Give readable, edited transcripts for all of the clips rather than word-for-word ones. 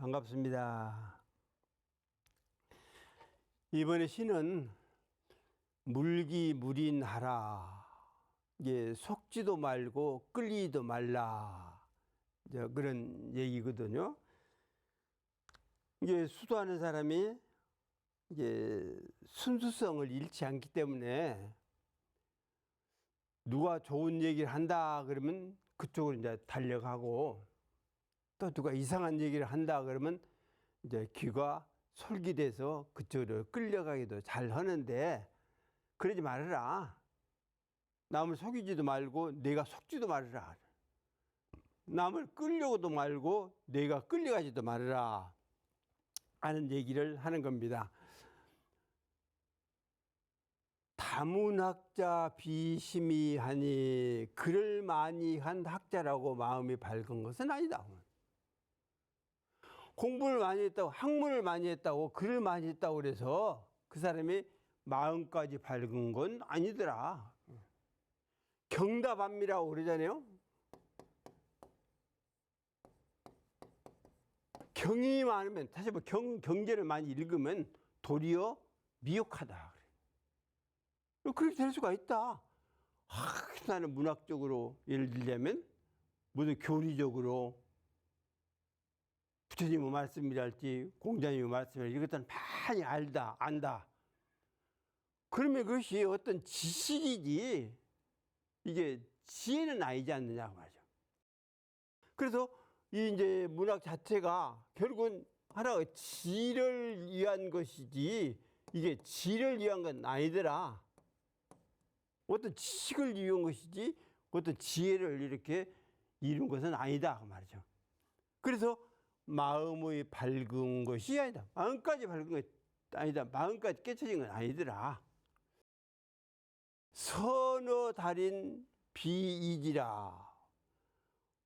반갑습니다. 이번에 시는 물기물인하라. 이게 속지도 말고 끌리지도 말라. 그런 얘기거든요. 이게 수도하는 사람이 이게 순수성을 잃지 않기 때문에 누가 좋은 얘기를 한다 그러면 그쪽으로 이제 달려가고, 또 누가 이상한 얘기를 한다 그러면 이제 귀가 솔깃해서 그쪽으로 끌려가기도 잘 하는데, 그러지 말아라. 남을 속이지도 말고 내가 속지도 말아라. 남을 끌려고도 말고 내가 끌려가지도 말아라 하는 얘기를 하는 겁니다. 다문학자 비심이하니 글을 많이 한 학자라고 마음이 밝은 것은 아니다. 공부를 많이 했다고, 학문을 많이 했다고, 글을 많이 했다고 그래서 그 사람이 마음까지 밝은 건 아니더라. 경다반미라고 그러잖아요. 경이 많으면, 사실 뭐 경제를 많이 읽으면 도리어 미혹하다. 그렇게 될 수가 있다. 나는 문학적으로, 예를 들자면 모두 교리적으로 부처님의 말씀이랄지 공자님의 말씀이랄지 이것들은 많이 안다. 그러면 그것이 어떤 지식이지 이게 지혜는 아니지 않느냐 말이죠. 그래서 이 이제 문학 자체가 결국은 하나가 지를 위한 것이지 이게 지를 위한 건 아니더라. 어떤 지식을 이룬 것이지 어떤 지혜를 이렇게 이룬 것은 아니다 그 말이죠. 그래서 마음의 밝은 것이 아니다. 마음까지 밝은 것이 아니다. 마음까지 깨쳐진 건 아니더라. 선어 달인 비이지라.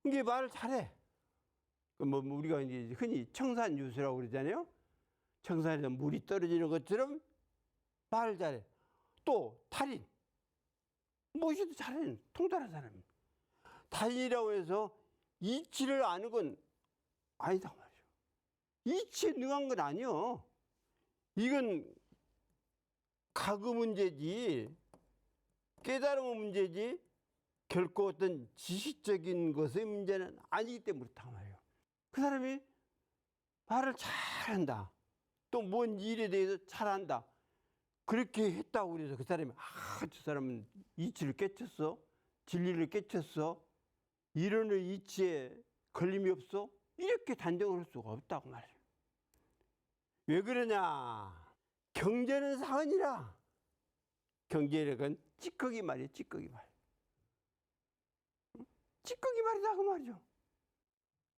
이게 말을 잘해. 뭐 우리가 이제 흔히 청산유수라고 그러잖아요. 청산에서 물이 떨어지는 것처럼 말을 잘해. 또 달인. 무엇이도 잘하는 통달한 사람. 달인이라고 해서 이치를 아는 건 아니다 말이죠. 이치에 능한 건 아니요. 이건 가그 문제지, 깨달음의 문제지 결코 어떤 지식적인 것의 문제는 아니기 때문에 그렇다 말이에요. 그 사람이 말을 잘한다. 또 뭔 일에 대해서 잘한다. 그렇게 했다고 그래서 그 사람이 저 사람은 이치를 깨쳤어, 진리를 깨쳤어, 이론의 이치에 걸림이 없어, 이렇게 단정을 할 수가 없다고 말이에요. 왜 그러냐? 경제는 사언이라. 경제력은 찌꺼기 말이에요. 찌꺼기 말. 찌꺼기 말이다 그 말이죠.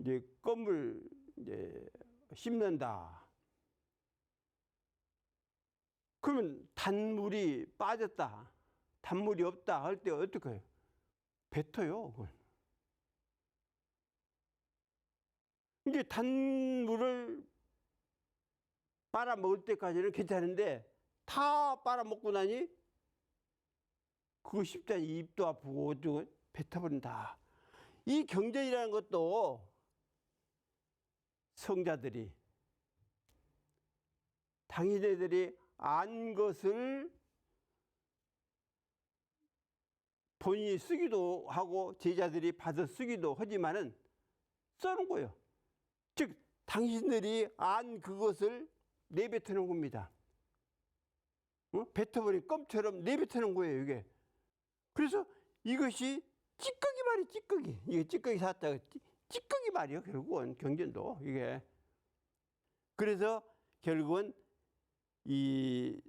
이제 껌을 이제 심는다. 그러면 단물이 빠졌다, 단물이 없다 할 때 어떻게 해요? 뱉어요. 그걸. 이제 단물을 빨아먹을 때까지는 괜찮은데 다 빨아먹고 나니 그거 쉽지 않니. 입도 아프고 어쩌고 뱉어버린다. 이 경전이라는 것도 성자들이 당신네들이 안 것을 본인이 쓰기도 하고 제자들이 받아 쓰기도 하지만은 써놓은 거예요. 즉 당신들이 안 그것을 내뱉어놓은 겁니다. 뱉어버린 껌처럼 내뱉어놓은 거예요 이게. 그래서 이것이 찌꺼기 말이 찌꺼기. 이게 찌꺼기 샀다가 찌꺼기 말이에요 결국은 경전도 이게. 그래서 결국은 이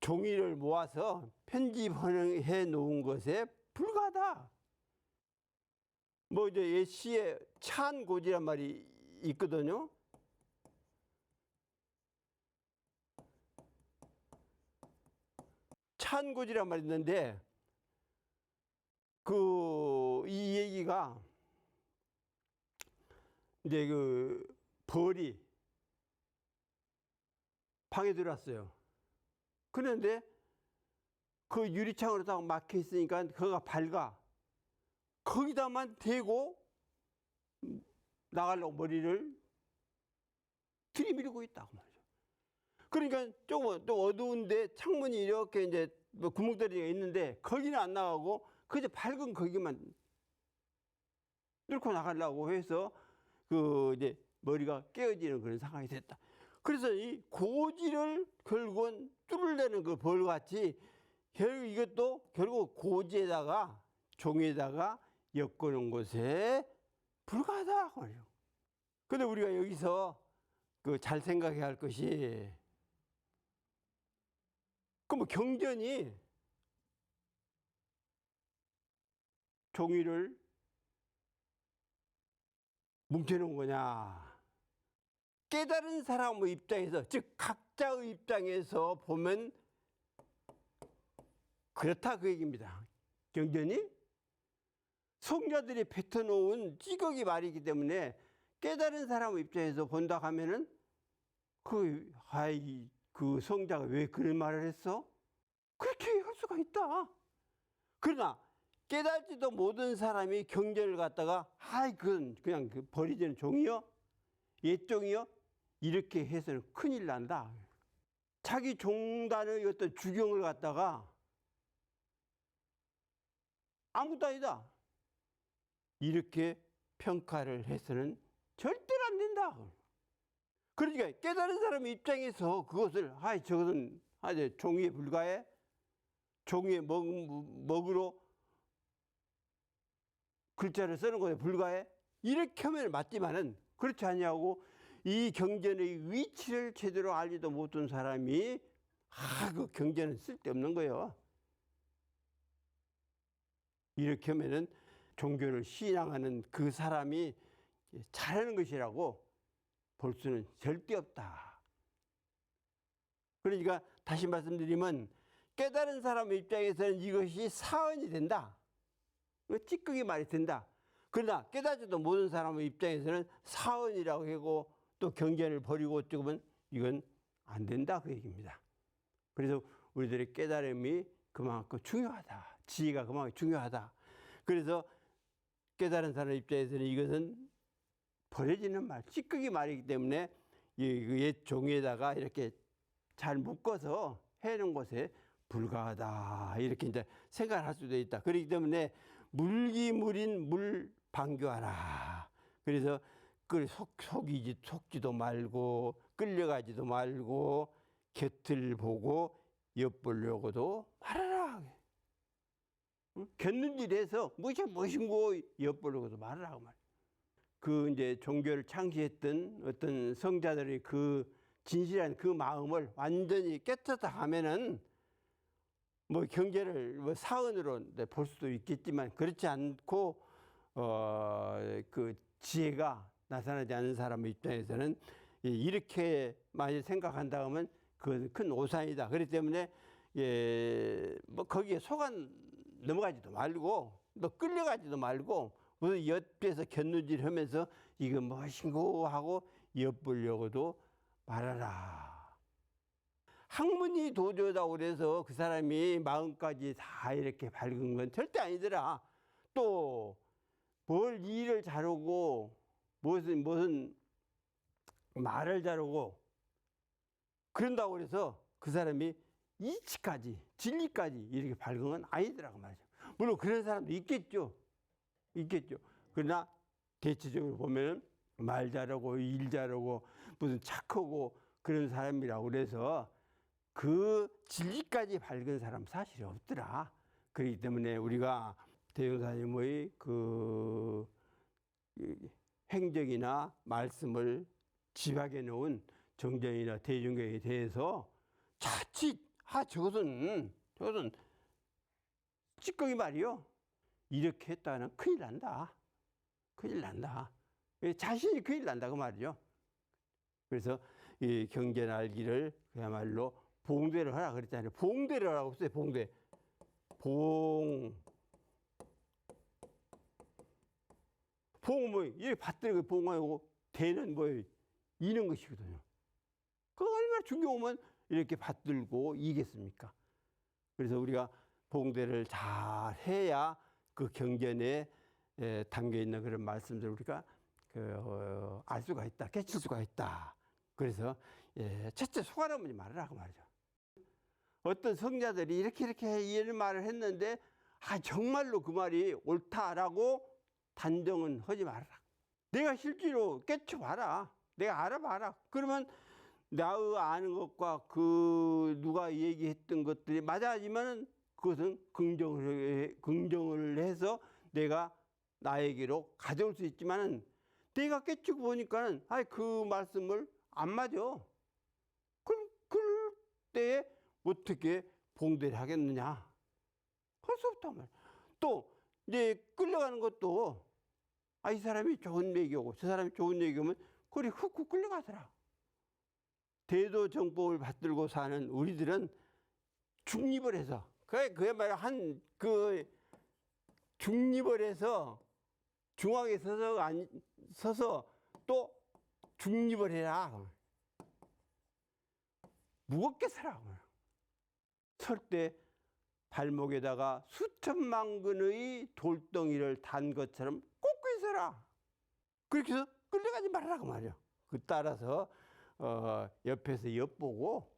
종이를 모아서 편집해 놓은 것에 불과하다. 뭐 이제 옛 시에 찬고지란 말이 있거든요. 찬고지란 말이 있는데 이 얘기가 이제 그 벌이 방에 들어왔어요. 그런데 그 유리창으로 딱 막혀 있으니까 그거가 밝아. 거기다만 대고 나가려고 머리를 들이밀고 있다고 말이죠. 그러니까 조금 또 어두운데 창문이 이렇게 이제 뭐 구멍들이 있는데 거기는 안 나가고 그저 밝은 거기만 뚫고 나가려고 해서 그 이제 머리가 깨어지는 그런 상황이 됐다. 그래서 이 고지를 결국은 뚫으려는 그 벌같이 결국 이것도 결국 고지에다가 종에다가 엮어놓은 곳에 불과하다. 그런데 우리가 여기서 그 잘 생각해야 할 것이 그 뭐 경전이 종이를 뭉쳐놓은 거냐? 깨달은 사람의 입장에서, 즉 각자의 입장에서 보면 그렇다 그 얘기입니다. 경전이 성자들이 뱉어놓은 찌꺼기 말이기 때문에 깨달은 사람의 입장에서 본다 하면은 그 성자가 왜 그런 말을 했어? 그렇게 할 수가 있다. 그러나 깨달지도 못한 사람이 경전을 갖다가 그건 그냥 버리지는 종이요, 옛종이요, 이렇게 해서는 큰일 난다. 자기 종단의 어떤 주경을 갖다가 아무도 아니다, 이렇게 평가를 해서는 절대로 안 된다. 그러니까 깨달은 사람 입장에서 그것을 저것은 종이에 불과해, 종이에 먹으로 글자를 쓰는 것에 불과해, 이렇게 하면 맞지만은 그렇지 아니하고 이 경전의 위치를 제대로 알지도 못한 사람이 그 경전은 쓸데없는 거예요. 이렇게 하면은 종교를 신앙하는 그 사람이 잘하는 것이라고 볼 수는 절대 없다. 그러니까 다시 말씀드리면 깨달은 사람 입장에서는 이것이 사언이 된다, 찌꺼기 말이 된다. 그러나 깨닫지도 못한 사람의 입장에서는 사언이라고 하고 또 경전을 버리고 찍으면 이건 안 된다 그 얘기입니다. 그래서 우리들의 깨달음이 그만큼 중요하다, 지혜가 그만큼 중요하다. 그래서 깨달은 사람 입장에서는 이것은 버려지는 말, 찌꺼기 말이기 때문에 옛 종이에다가 이렇게 잘 묶어서 해놓은 곳에 불과하다, 이렇게 이제 생각을 할 수도 있다. 그렇기 때문에 물기물인 물 방교하라. 그래서 속지도 말고 끌려가지도 말고 곁을 보고 엿보려고도 말하라. 곁눈질해서 무엇인고 엿보려고도 말하라고 말. 그 이제 종교를 창시했던 어떤 성자들의 그 진실한 그 마음을 완전히 깨끗하다 하면은 뭐 경제를 뭐 사언으로 볼 수도 있겠지만 그렇지 않고 그 지혜가 나타나지 않은 사람의 입장에서는 이렇게 많이 생각한다 하면 그건 큰 오산이다. 그렇기 때문에 뭐 거기에 속아 넘어가지도 말고 또 끌려가지도 말고 무슨 옆에서 곁눈질 하면서 이거 무엇인고 하고 엿보려고도 말하라. 학문이 도저하다고 그래서 그 사람이 마음까지 다 이렇게 밝은 건 절대 아니더라. 또 뭘 일을 잘하고 무슨 말을 잘하고 그런다고 그래서 그 사람이 이치까지 진리까지 이렇게 밝은 건 아니더라고 말이죠. 물론 그런 사람도 있겠죠. 그러나 대체적으로 보면 말 잘하고 일 잘하고 무슨 착하고 그런 사람이라고 그래서 그 진리까지 밝은 사람 사실이 없더라. 그렇기 때문에 우리가 대종사님의 그 행적이나 말씀을 집약해 놓은 정전이나 대종교에 대해서 자칫 저것은 찌꺼기 말이요, 이렇게 했다가는 큰일 난다. 자신이 큰일 난다 그 말이죠. 그래서 이 경전 알기를 그야말로 봉대를 하라 그랬잖아요. 봉대를 하라고 했어요. 봉은 뭐 이렇게 받들고 봉하고 대는 뭐 이는 것이거든요. 그 얼마나 중요하면 이렇게 받들고 이겠습니까? 그래서 우리가 봉대를 잘 해야 그 경전에 담겨 있는 그런 말씀들을 우리가 알 수가 있다, 깨칠 수가 있다. 그래서 첫째 속아넘지 말으라고 말이죠. 어떤 성자들이 이렇게 이런 말을 했는데 정말로 그 말이 옳다라고 단정은 하지 말아라. 내가 실제로 깨쳐봐라. 내가 알아봐라. 그러면 나의 아는 것과 그 누가 얘기했던 것들이 맞아지면은 그것은 긍정을 해서 내가 나에게로 가져올 수 있지만은 내가 깨치고 보니까는 그 말씀을 안 맞아. 그럴 때에 어떻게 봉대를 하겠느냐? 할 수 없단 말이야. 또 이제 끌려가는 것도 이 사람이 좋은 얘기고 저 사람이 좋은 얘기면 그리 훅훅 끌려가더라. 대도정법을 받들고 사는 우리들은 중립을 해서 그야말로 중립을 해서 중앙에 서서 또 중립을 해라. 무겁게 살아. 설 때 발목에다가 수천만 근의 돌덩이를 단 것처럼 꽂고 있어라. 그렇게 해서 끌려가지 말라고 말이야. 따라서 옆에서 엿보고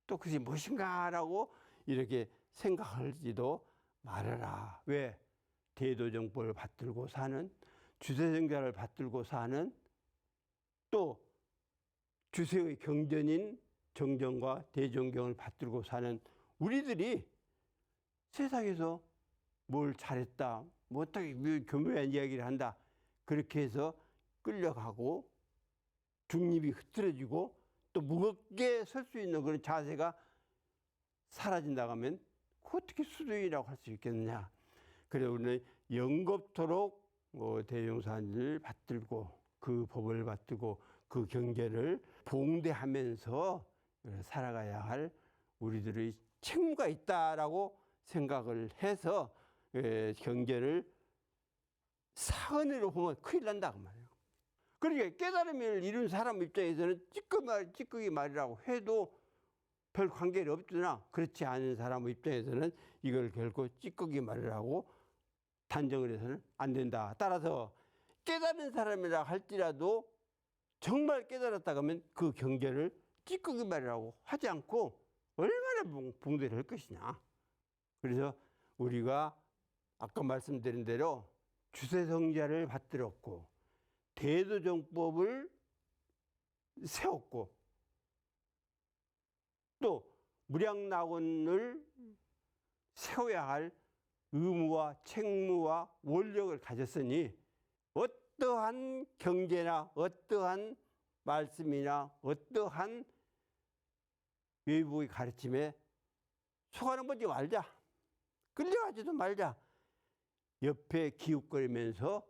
또 그것이 무엇인가라고 이렇게 생각할지도 말아라. 왜? 대도정법을 받들고 사는, 주세정자를 받들고 사는, 또 주세의 경전인 정정과 대종경을 받들고 사는 우리들이 세상에서 뭘 잘했다, 뭐 어떻게 교묘한 이야기를 한다, 그렇게 해서 끌려가고 중립이 흐트러지고 또 무겁게 설 수 있는 그런 자세가 사라진다고 하면 어떻게 수도이라고 할 수 있겠느냐. 그래서 우리는 영겁토록 대종사를 받들고 그 법을 받들고 그 경계를 봉대하면서 살아가야 할 우리들의 책무가 있다라고 생각을 해서 경계를 사은으로 보면 큰일 난다고 말이에요. 그러니까 깨달음을 이룬 사람 입장에서는 찌꺼기 말이라고 해도 별 관계가 없으나 그렇지 않은 사람 입장에서는 이걸 결코 찌꺼기 말이라고 단정을 해서는 안 된다. 따라서 깨달은 사람이라 할지라도 정말 깨달았다고 하면 그 경계를 찌꺼기 말이라고 하지 않고 얼마나 봉대를 할 것이냐. 그래서 우리가 아까 말씀드린 대로 주세성자를 받들었고 대도정법을 세웠고 또 무량낙원을 세워야 할 의무와 책무와 원력을 가졌으니 어떠한 경제나 어떠한 말씀이나 어떠한 외부의 가르침에 속아는 보지 말자. 끌려가지도 말자. 옆에 기웃거리면서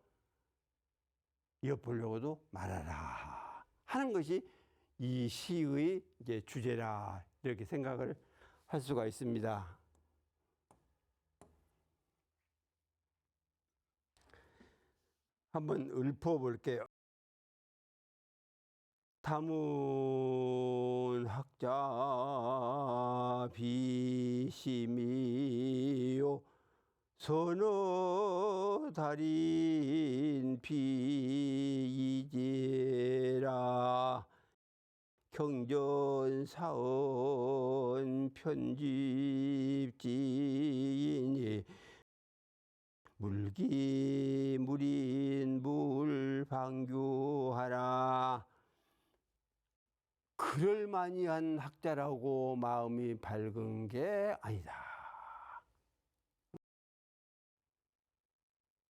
엿보려고도 말아라 하는 것이 이 시의 이제 주제라, 이렇게 생각을 할 수가 있습니다. 한번 읊어볼게요. 다문학자 비심이요 선어달인 비이제라 경전사언 편집지이니 물기물인 물방규하라. 그럴만이한 학자라고 마음이 밝은 게 아니다.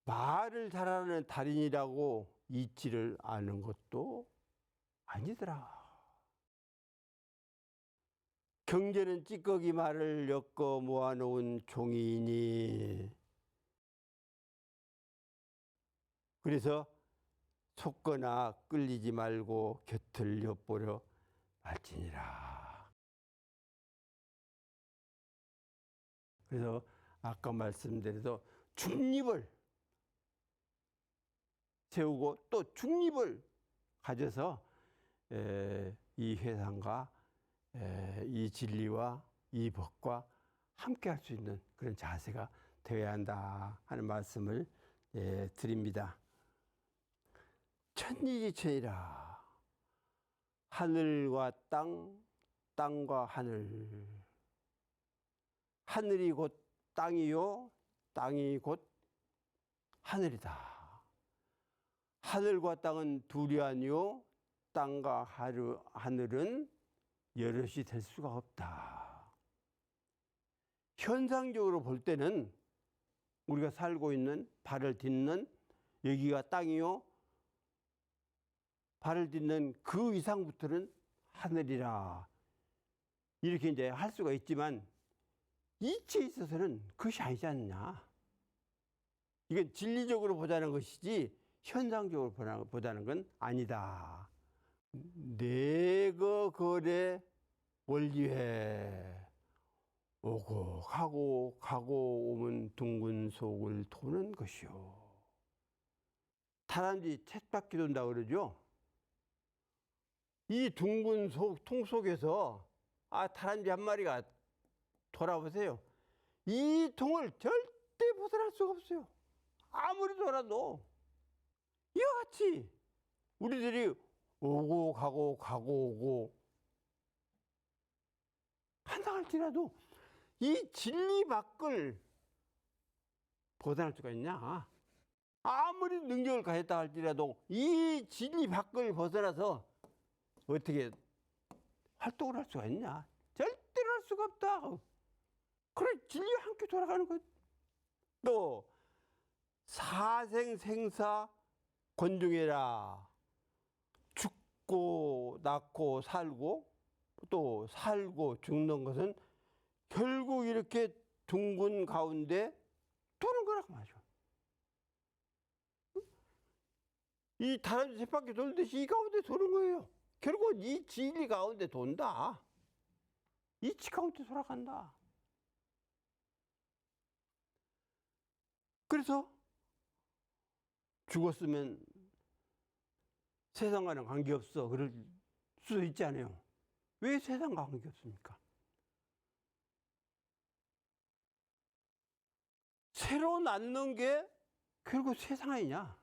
말을 잘하는 달인이라고 잊지를 않은 것도 아니더라. 경제는 찌꺼기 말을 엮어 모아놓은 종이니 그래서 속거나 끌리지 말고 곁을 엿보려 말지니라. 그래서 아까 말씀드려도 중립을 세우고 또 중립을 가져서 이 회상과 이 진리와 이 법과 함께 할 수 있는 그런 자세가 되어야 한다 하는 말씀을 드립니다. 천지지천이라 하늘과 땅, 땅과 하늘. 하늘이 곧 땅이요, 땅이 곧 하늘이다. 하늘과 땅은 둘이 아니요, 땅과 하늘은 여럿이 될 수가 없다. 현상적으로 볼 때는 우리가 살고 있는 발을 딛는 여기가 땅이요, 발을 딛는 그 이상부터는 하늘이라. 이렇게 이제 할 수가 있지만 이치에 있어서는 그것이 아니지 않느냐. 이건 진리적으로 보자는 것이지 현상적으로 보자는 건 아니다. 내거 거래 원리회 오고 가고 오면 둥근 속을 도는 것이요. 다람쥐 쳇바퀴 돈다 그러죠. 이 둥근 통 속에서 다람쥐 한 마리가 돌아보세요. 이 통을 절대 벗어날 수가 없어요. 아무리 돌아도. 이와 같이 우리들이 오고 가고 오고 한다 할지라도 이 진리 밖을 벗어날 수가 있냐. 아무리 능력을 가졌다 할지라도 이 진리 밖을 벗어나서 어떻게 활동을 할 수가 있냐. 절대로 할 수가 없다. 그래, 진리와 함께 돌아가는 것. 또 사생생사 권중해라. 죽고 낳고 살고 또 살고 죽는 것은 결국 이렇게 둥근 가운데 도는 거라고 말이죠. 이 다람쥐 쳇바퀴 돌듯이 이 가운데 도는 거예요. 결국은 이 진리 가운데 돈다. 이치 가운데 돌아간다. 그래서 죽었으면 세상과는 관계없어 그럴 수도 있지 않아요. 왜 세상과 관계없습니까? 새로 낳는 게 결국 세상 아니냐.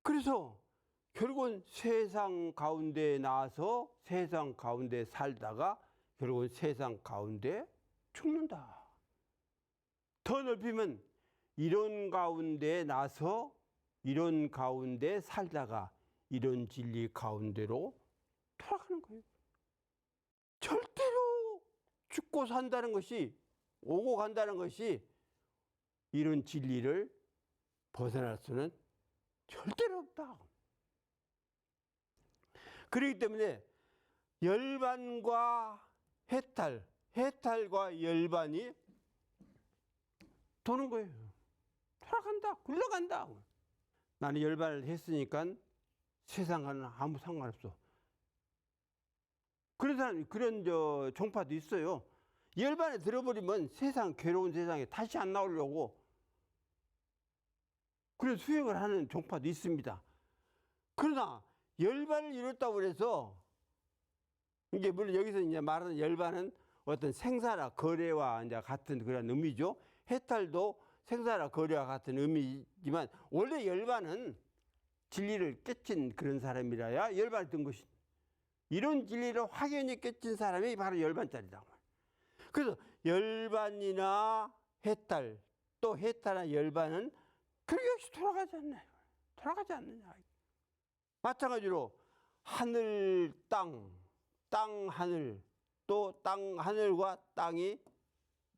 그래서 결국은 세상 가운데 나와서 세상 가운데 살다가 결국은 세상 가운데 죽는다. 더 넓히면 이런 가운데 나서 이런 가운데 살다가 이런 진리 가운데로 돌아가는 거예요. 절대로 죽고 산다는 것이, 오고 간다는 것이 이런 진리를 벗어날 수는 절대로 없다. 그렇기 때문에 열반과 해탈과 열반이 도는 거예요. 돌아간다, 굴러간다. 나는 열반을 했으니까 세상과는 아무 상관없어. 그런 사람, 그런 종파도 있어요. 열반에 들어버리면 세상, 괴로운 세상에 다시 안 나오려고 그런 수행을 하는 종파도 있습니다. 그러나 열반을 이뤘다고 해서 이게 물론 여기서 이제 말하는 열반은 어떤 생사나 거래와 이제 같은 그런 의미죠. 해탈도 생사나 거래와 같은 의미지만 원래 열반은 진리를 깨친 그런 사람이라야 열반이 된 것이. 이런 진리를 확연히 깨친 사람이 바로 열반짜리다. 그래서 열반이나 해탈, 또 해탈이나 열반은 그 역시 돌아가지 않나요? 돌아가지 않느냐. 마찬가지로 하늘, 땅, 하늘, 또 땅, 하늘과 땅이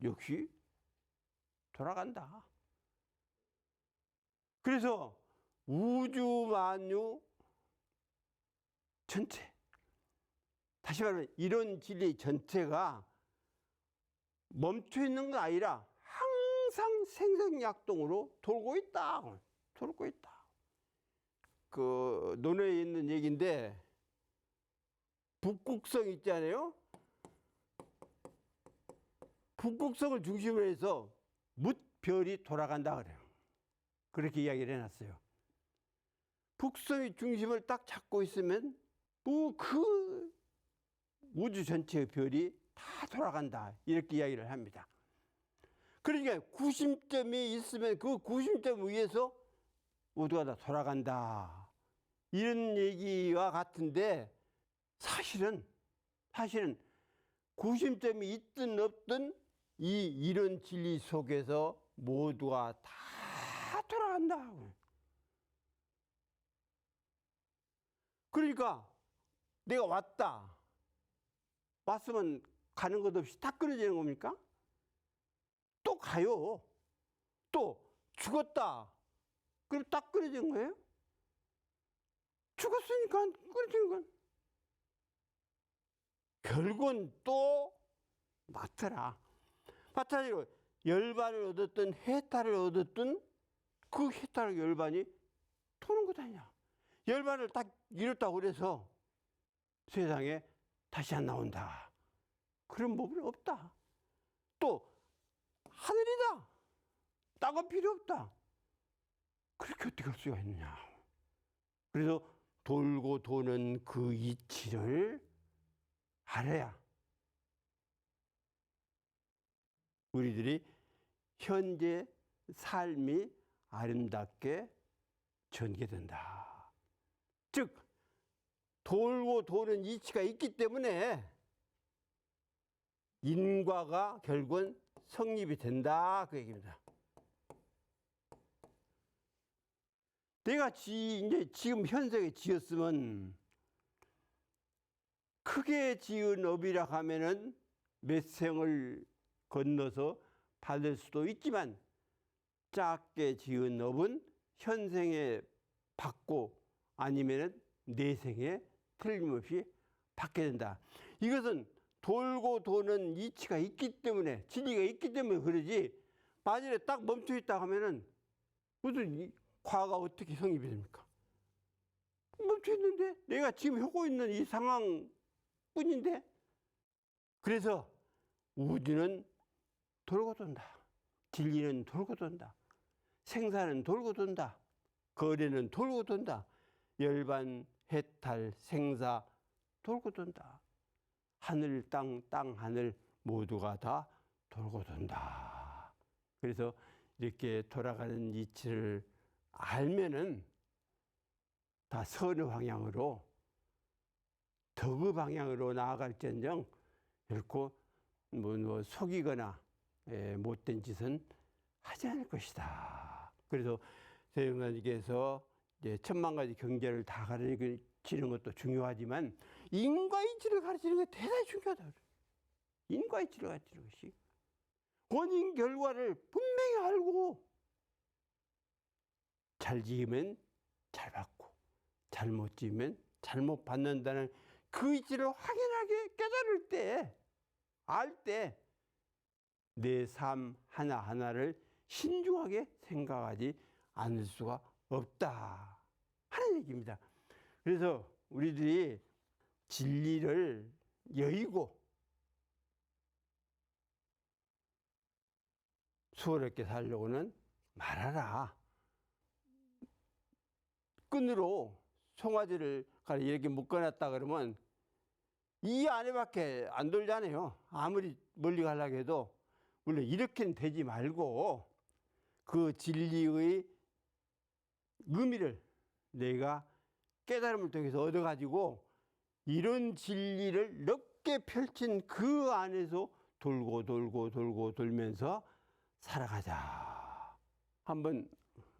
역시 돌아간다. 그래서 우주 만유 전체, 다시 말하면 이런 진리 전체가 멈춰 있는 건 아니라 항상 생생약동으로 돌고 있다. 돌고 있다. 그 논어에 있는 얘기인데 북극성 있잖아요. 북극성을 중심으로 해서 뭇별이 돌아간다 그래요. 그렇게 이야기를 해놨어요. 북성의 중심을 딱 잡고 있으면 그 우주 전체의 별이 다 돌아간다. 이렇게 이야기를 합니다. 그러니까 구심점이 있으면 그 구심점 위에서 모두가 다 돌아간다. 이런 얘기와 같은데 사실은 구심점이 있든 없든 이런 진리 속에서 모두가 다 돌아간다. 그러니까 내가 왔으면 가는 것 없이 딱 끊어지는 겁니까? 또 가요. 또 죽었다. 그럼 딱 끊어진 거예요? 죽었으니까 끊어진 건. 결국은 또 맞더라. 마찬가지로 열반을 얻었든 해탈을 얻었든 그 해탈 열반이 도는 것 아니야. 열반을 딱 잃었다고 그래서 세상에 다시 안 나온다. 그런 법은 없다. 또 하늘이다. 땅은 필요 없다. 그렇게 어떻게 할 수가 있느냐. 그래서 돌고 도는 그 이치를 알아야 우리들이 현재 삶이 아름답게 전개된다. 즉 돌고 도는 이치가 있기 때문에 인과가 결국은 성립이 된다 그 얘기입니다. 내가 이제 지금 현생에 지었으면 크게 지은 업이라 하면은 몇 생을 건너서 받을 수도 있지만 작게 지은 업은 현생에 받고 아니면은 내생에 틀림없이 받게 된다. 이것은 돌고 도는 이치가 있기 때문에 진리가 있기 때문에 그러지 만일에 딱 멈춰 있다 하면은 무슨 과가 어떻게 성립이 됩니까? 멈춰 있는데 내가 지금 하고 있는 이 상황 뿐인데 그래서 우주는 돌고 돈다. 진리는 돌고 돈다. 생사는 돌고 돈다. 거래는 돌고 돈다. 열반, 해탈, 생사 돌고 돈다. 하늘, 땅, 하늘 모두가 다 돌고 돈다. 그래서 이렇게 돌아가는 이치를 알면은 다 선의 방향으로 덕의 방향으로 나아갈지언정 결코 뭐 속이거나 못된 짓은 하지 않을 것이다. 그래서 대영사님께서 천만 가지 경제를 다 가르치는 것도 중요하지만 인과이치를 가르치는 게 대단히 중요하다. 인과이치를 가르치는 것이 원인 결과를 분명히 알고 잘 지으면 잘 받고 잘못 지으면 잘못 받는다는 그 이치를 확연하게 깨달을 때, 알 때 내 삶 하나하나를 신중하게 생각하지 않을 수가 없다 하는 얘기입니다. 그래서 우리들이 진리를 여의고 수월하게 살려고는 말하라. 끈으로 송아지를 이렇게 묶어놨다 그러면 이 안에밖에 안 돌잖아요. 아무리 멀리 가려고 해도. 물론 이렇게는 되지 말고 그 진리의 의미를 내가 깨달음을 통해서 얻어가지고 이런 진리를 넓게 펼친 그 안에서 돌면서 살아가자. 한번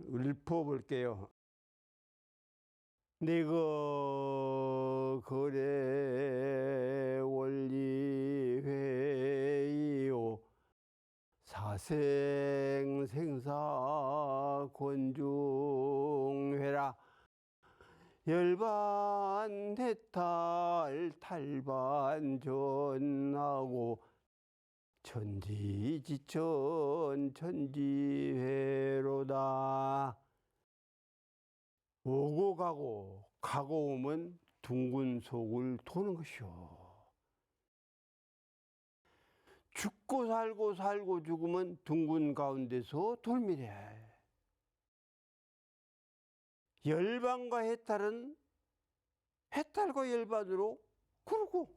읊어볼게요. 내가 거래 원리회의요 사생생사 권중회라 열반 해탈 탈반 전하고 천지지천 천지회로다. 오고 가고 오면 둥근 속을 도는 것이요. 죽고 살고 죽으면 둥근 가운데서 돌미래. 열반과 해탈은 해탈과 열반으로 구르고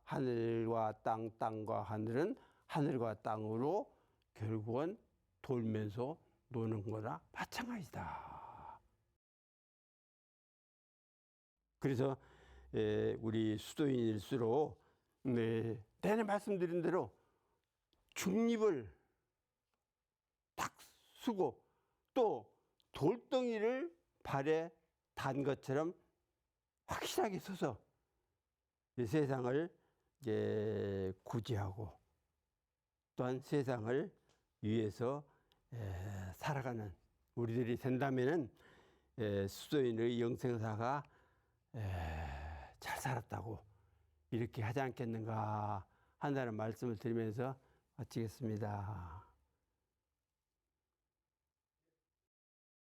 하늘과 땅과 하늘은 하늘과 땅으로 결국은 돌면서 노는 거나 마찬가지다. 그래서 우리 수도인일수록 내내 말씀드린 대로 중립을 딱 쓰고 또 돌덩이를 발에 단 것처럼 확실하게 서서 이 세상을 구제하고 또한 세상을 위해서 살아가는 우리들이 된다면은 수도인의 영생사가 잘 살았다고 이렇게 하지 않겠는가 한다는 말씀을 드리면서 마치겠습니다.